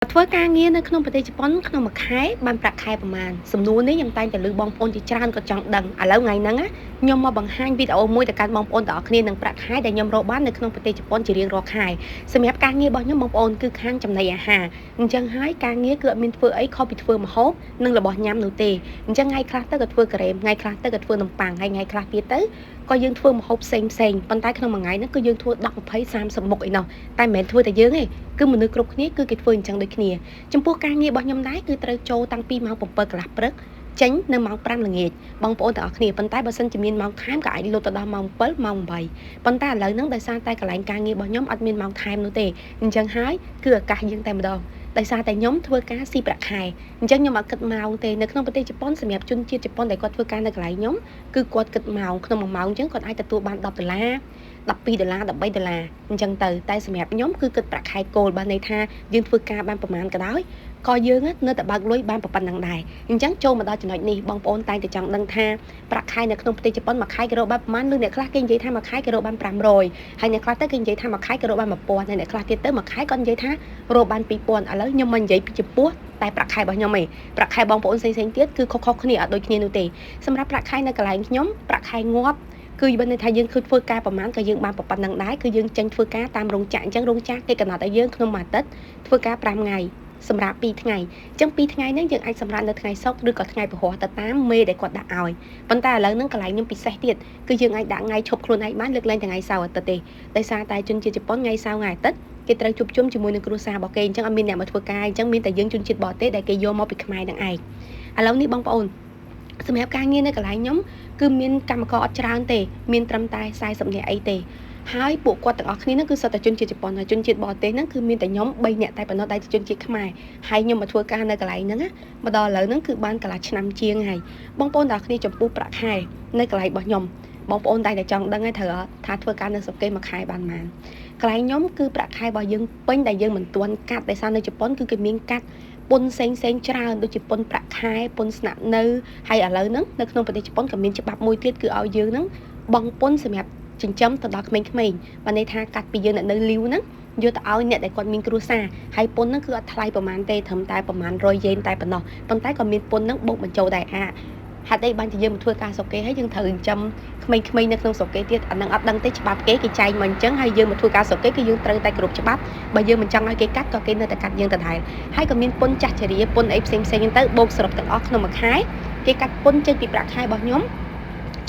ធ្វើការងារនៅក្នុងប្រទេសជប៉ុនក្នុងមួយខែបានប្រាក់ខែប្រមាណសំណួរនេះខ្ញុំតែងតែលើបងប្អូនជាច្រើនក៏ចង់ដឹងឥឡូវថ្ងៃហ្នឹងខ្ញុំមកបង្ហាញវីដេអូមួយទៅកាន់បងប្អូនទាំងអស់គ្នានឹងប្រាក់ខែដែលខ្ញុំរកបាននៅក្នុងប្រទេសជប៉ុនជារៀងរាល់ខែសម្រាប់ការងាររបស់ខ្ញុំបងប្អូនគឺខាងចំណីអាហារអញ្ចឹងហើយការងារគឺអត់មានធ្វើអីខុសពីធ្វើម្ហូបនិងរបស់ញ៉ាំនោះទេអញ្ចឹងថ្ងៃខ្លះទៅក៏ធ្វើការ៉េមថ្ងៃខ្លះទៅក៏ធ្វើនំប៉័ងហើយថ្ងៃខ្លះទៀតទៅក៏យើងធ្វើម្ហូបផ្សេងប៉ុន្តែក្នុងមួយថ្ងៃហ្នឹងគឺយើងធ្វើ10 20 30មុខអីនោះតែមិនមែនធ្វើតែយើងទេគឺមនុស្សគ្រប់គ្នាគឺគេធ្វើអញ្ចឹងដូចគ្នាចំពោះការងាររបស់ខ្ញុំដែរគឺត្រូវចូលតាំងពីម៉ោង7កន្លះព្រឹកចេញនៅម៉ោង5ល្ងាចបងប្អូនទាំងអស់គ្នាប៉ុន្តែបើសិនជាមានម៉ោងថែមក៏អាចលុបទៅដល់ម៉ោង7ម៉ោង8ប៉ុន្តែឥឡូវហ្នឹងដោយសារតែកន្លែងការងាររបស់ខ្ញុំអត់មានម៉ោងថែមនោះទេអញ្ចឹងហើយគឺឱកាសយើងតែម្ដងដោយសារតែខ្ញុំធ្វើការស៊ីប្រាក់ខែអញ្ចឹងខ្ញុំអត់គិតម៉ោងទេនៅក្នុងប្រទេសជប៉ុនសម្រាប់ជនជាតិជប៉ុនដែលគាត់ធ្វើការនៅកន្លែងខ្ញុំគឺគាត់គិតម៉ោងក្នុងមួយម៉ោងអញ្ចឹងគាត់អាចទទួលបាន$10 $12 $13អញ្ចឹងទៅតែសម្រាប់ខ្ញុំគឺគិតប្រាក់ខែគោលបានន័យថាយើងធ្វើការបានប្រមាណក៏ដោយក៏យើងនៅតែបើកលុយបានប៉ុណ្ណឹងដែរអញ្ចឹងចូលមកដល់ចំណុចនេះបងប្អូនតែងតែចង់ដឹងថាប្រាក់ខែនៅក្នុងប្រទេសជប៉ុនមួយខែគេរកបានប្រមាណឬអ្នកខ្លះគេនិយាយថាមួយខែគេរកបាន500ហើយអ្នកខ្លះទៅគេនិយាយថាមួយខែគេរកបាន1000ហើយអ្នកខ្លះទៀតទៅមួយខែគាត់និយាយថារកបាន2000ឥឡូវខ្ញុំមិននិយាយពីចំពោះតែប្រាក់ខែរបស់ខ្ញុំទេប្រាក់ខែបងប្អូនផ្សេងទៀតគឺខុសៗគ្នាអត់ដូចគ្នានោះទេសម្រាប់ប្រាក់ខែនៅកន្លែងខ្ញុំប្រាក់ខែងាប់គឺបើន័យថាយើងគឺធ្វើការប្រមាណក៏យើងបានប៉ុណ្ណឹងដែរគឺយើងចេញធ្វើការតាមរោងចក្រអញ្ចឹងរោងចក្រគេកំណត់ឲ្យយើងក្នុងមួយអាទិត្យធ្វើការ5ថ្ងៃសម្រាប់2ថ្ងៃអញ្ចឹង2ថ្ងៃហ្នឹងយើងអាចសម្រាប់នៅថ្ងៃសុក្រឬក៏ថ្ងៃពហុទៅតាមមេដែលគាត់ដាក់ឲ្យប៉ុន្តែឥឡូវហ្នឹងកន្លែងខ្ញុំពិសេសទៀតគឺយើងអាចដាក់ថ្ងៃឈប់ខ្លួនឯងបានលើកលែងថ្ងៃសៅរ៍អាទិត្យទេដោយសារតែជនជាតិជប៉ុនថ្ងៃសៅរ៍ថ្ងៃអាទិត្យគេត្រូវជួបជុំជាមួយនឹងគ្រួសាររបស់គេអញ្ចឹងអត់មានអ្នកមកធ្វើការអញ្ចឹងមានតែយើងជនជាតិបរទេសដែលគេយកមកពីខ្មែរនឹងឯងឥឡូវនេះបងប្អូនសម្រាប់ការងារនៅកន្លែងខ្ញុំគឺមានកម្មករអត់ច្រើនទេមានត្រឹមតែ40នាក់អីទេហើយពួកគាត់ទាំងអស់គ្នាហ្នឹងគឺសុទ្ធតែជនជាតិជប៉ុនហើយជនជាតិបរទេសហ្នឹងគឺមានតែខ្ញុំ3នាក់តែប៉ុណ្ណោះដែលជនជាតិខ្មែរហើយខ្ញុំមកធ្វើការនៅកន្លែងហ្នឹងមកដល់ឥឡូវហ្នឹងគឺបានកន្លះឆ្នាំជាងហើយបងប្អូនទាំងអស់គ្នាចំពោះប្រាក់ខែនៅកន្លែងរបស់ខ្ញុំបងប្អូនតែចង់ដឹងហើយត្រូវថាធ្វើការនៅស្រុកគេមួយខែបានប៉ុន្មានកន្លែងខ្ញុំគឺប្រាក់ខែរបស់យើងពេញដែលយើងមិនទាន់កាត់ដោយសារនៅជប៉ុនគឺគេមានកាត់ពន្ធផ្សេងច្រើនដូចជាពន្ធប្រាក់ខែពន្ធស្នាក់នៅហើយឥឡូវហ្នឹងនៅក្នុងប្រទេសជប៉ុនក៏មានច្បាប់មួយទៀតគឺឲ្យយើងហ្នឹងបង់ពន្ធសម្រាប់ចិញ្ចឹមទៅដល់ក្មេងៗបានន័យថាកាត់ពីយើងអ្នកនៅលីវហ្នឹងយកទៅឲ្យអ្នកដែលគាត់មានគ្រួសារហើយពន្ធហ្នឹងគឺអត់ថ្លៃប្រហែលទេត្រឹមតែប្រហែល100 yen តែប៉ុណ្ណោះប៉ុន្តែក៏មានពន្ធហ្នឹងបូកបញ្ចូលដែរហេតុអីបានជាយើងមកធ្វើការស្រុកគេហើយយើងត្រូវចិញ្ចឹមក្មេងៗនៅក្នុងស្រុកគេទៀតអាហ្នឹងអត់ដឹងទេច្បាប់គេចែងមកអញ្ចឹងហើយយើងមកធ្វើការស្រុកគេគឺយើងត្រូវតែគ្រប់ច្បាប់បើយើងមិនចង់ឲ្យគេកាត់ក៏គេនៅតែកាត់យើងដដែលហើយក៏មានពន្ធចាស់ជរាពន្ធអីផ្សេងអញ្ចឹងទៅបូកសរុបទាំងអស់ក្នុងមួយខែគេកាត់ពន្ធចេញពីប្រាក់ខែរបស់ខ្ញុំ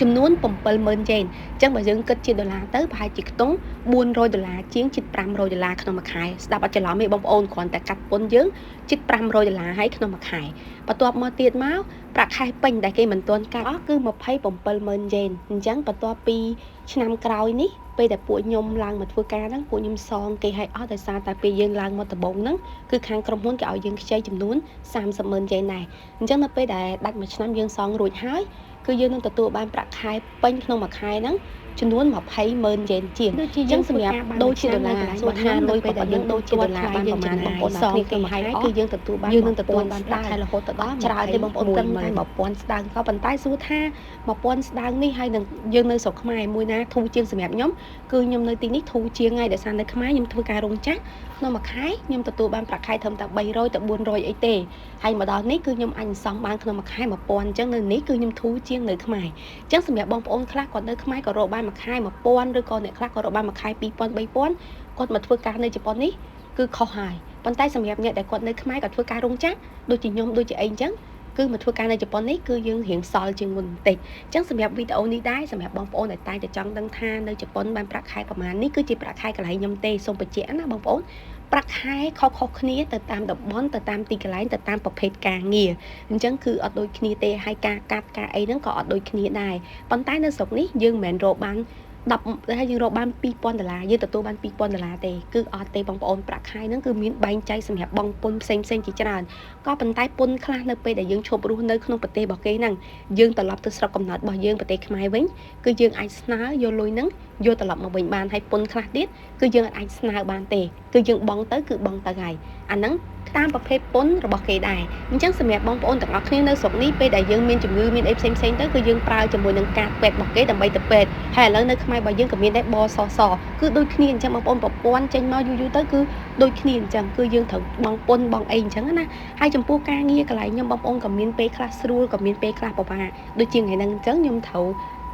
ចំនួន70000 yen អញ្ចឹងបើយើងគិតជាដុល្លារទៅប្រហែលជាខ្ទង់$400ជាងជិត$500ក្នុងមួយខែស្ដាប់អត់ច្រឡំទេបងប្អូនគ្រាន់តែកាត់ពន្ធយើងជិត$500ហើយក្នុងមួយខែបន្ទាប់មកទៀតមកប្រាក់ខែពេញដែលគេមិនទាន់កាត់អស់គឺ27000 yen អញ្ចឹងបន្ទាប់ពីឆ្នាំក្រោយនេះពេលដែលពួកខ្ញុំឡើងមកធ្វើការហ្នឹងពួកខ្ញុំសងគេឲ្យអស់ដោយសារតែពេលយើងឡើងមកដំបូងហ្នឹងគឺខាងក្រុមហ៊ុនគេឲ្យយើងខ្ចីចំនួន30000 yenដែរអញ្ចឹងនៅពេលដែលដាច់មួយឆ្នាំយើងសងរួចហើយគឺយើងនឹងទទួលបានប្រាក់ខែពេញក្នុងមួយខែហ្នឹងចំនួន20000 yen ជាងអញ្ចឹងសម្រាប់ដូចជាដុល្លារសួរថាលុយពេលដែលយើងដូចជាដុល្លារបានប្រហែលបងប្អូនសងគេហើយគឺយើងទទួលបានយើងនឹងទទួលបានប្រាក់ខែរហូតទៅដល់ច្រើនទេបងប្អូនគិតតែ1000ស្ដើងក៏ប៉ុន្តែសួរថា1000ស្ដើងនេះហើយនឹងយើងនៅស្រុកខ្មែរមួយណាធូរជាងសម្រាប់ខ្ញុំគឺខ្ញុំនៅទីនេះធូរជាងហើយដោយសារនៅខ្មែរខ្ញុំធ្វើការរោងចក្រក្នុងមួយខែខ្ញុំទទួលបានប្រាក់ខែត្រឹមតែ300ទៅ400អីទេហើយមកដល់នេះគឺខ្ញុំអាចសងបានក្នុងមួយខែ1000អញ្ចឹងនៅនេះគឺខ្ញុំធូរជាងនៅខ្មែរអញ្ចឹងសម្រាប់បងប្អូនខ្លះគាត់នៅខ្មែរក៏រកបានមួយខែ1000ឬក៏អ្នកខ្លះក៏រកបានមួយខែ2000 3000គាត់មកធ្វើការនៅជប៉ុននេះគឺខុសហើយប៉ុន្តែសម្រាប់អ្នកដែលគាត់នៅខ្មែរក៏ធ្វើការរោងចក្រដូចជាខ្ញុំដូចជាអីអញ្ចឹងគឺមកធ្វើការនៅជប៉ុននេះគឺយើងរៀងសល់ជាងមុនបន្តិចអញ្ចឹងសម្រាប់វីដេអូនេះដែរសម្រាប់បងប្អូនដែលតែចង់ដឹងថានៅជប៉ុនបានប្រាក់ខែប្រមាណនេះគឺជាប្រាក់ខែកន្លែងខ្ញុំទេសូមបញ្ជាក់ណាបងប្អូនប្រាក់ខែខុសគ្នាទៅតាមតំបន់ទៅតាមទីកន្លែងទៅតាមប្រភេទការងារអញ្ចឹងគឺអត់ដូចគ្នាទេហើយការកាត់ការអីហ្នឹងក៏អត់ដូចគ្នាដែរប៉ុន្តែនៅស្រុកនេះយើងមិនមែនរកបាន10ហើយយើងរកបាន$2000យើងទទួលបាន$2000ទេគឺអត់ទេបងប្អូនប្រាក់ខែហ្នឹងគឺមានបែងចែកសម្រាប់បង់ពន្ធផ្សេងជាច្រើនក៏ប៉ុន្តែពន្ធខ្លះនៅពេលដែលយើងឈប់រស់នៅក្នុងប្រទេសរបស់គេហ្នឹងយើងត្រឡប់ទៅស្រុកកំណើតរបស់យើងប្រទេសខ្មែរវិញគឺយើងអាចស្នើយកលុយហ្នឹងយកត្រឡប់មកវិញបានហើយពន្ធខ្លះទៀតគឺយើងអាចស្នើបានទេគឺយើងបង់ទៅគឺបង់ទៅហើយអាហ្នឹង តាមប្រភេទពន្ធរបស់គេដែរអញ្ចឹងសម្រាប់បងប្អូនទាំងអស់គ្នានៅស្រុកនេះពេលដែលយើងមានជំងឺមានអីផ្សេងៗទៅគឺយើងប្រើជាមួយនឹងកាតពេទ្យរបស់គេដើម្បីទៅពេទ្យហើយឥឡូវនៅខ្មែររបស់យើងក៏មានដែរបសសគឺដូចគ្នាអញ្ចឹងបងប្អូនប្រព័ន្ធចេញមកយូរទៅគឺដូចគ្នាអញ្ចឹងគឺយើងត្រូវបង់ពន្ធបង់អីអញ្ចឹងណាហើយចំពោះការងារកន្លែងខ្ញុំបងប្អូនក៏មានពេលខ្លះស្រួលក៏មានពេលខ្លះពិបាកដូចជាថ្ងៃហ្នឹងអញ្ចឹងខ្ញុំត្រូវ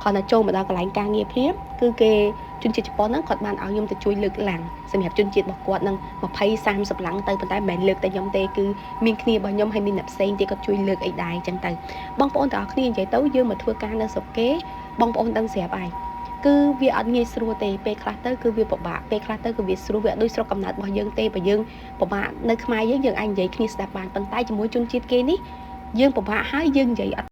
គាត់ទៅចូលមកដល់កន្លែងការងារភ្លាមគឺគេជនជាតិជប៉ុនហ្នឹងគាត់បានឲ្យខ្ញុំទៅជួយលើកឡើងសម្រាប់ជនជាតិរបស់គាត់ហ្នឹង20 30ឡើងទៅប៉ុន្តែមិនមែនលើកតែខ្ញុំទេគឺមានគ្នារបស់ខ្ញុំហើយមានអ្នកផ្សេងទៀតគាត់ជួយលើកអីដែរអញ្ចឹងទៅបងប្អូនទាំងអស់គ្នានិយាយទៅយើងមកធ្វើការនៅស្រុកគេបងប្អូនដឹងស្រាប់ហើយគឺវាអត់ងាយស្រួលទេពេលខ្លះទៅគឺវាពិបាកពេលខ្លះទៅគឺវាស្រួលវាអត់ដូចស្រុកកំណើតរបស់យើងទេបើយើងពិបាកនៅខ្មែរយើងអាចនិយាយគ្នាស្ដាប់បានប៉ុន្តែជាមួយជនជាតិគេនេះយើងពិបាកហើយយើងនិយាយអត់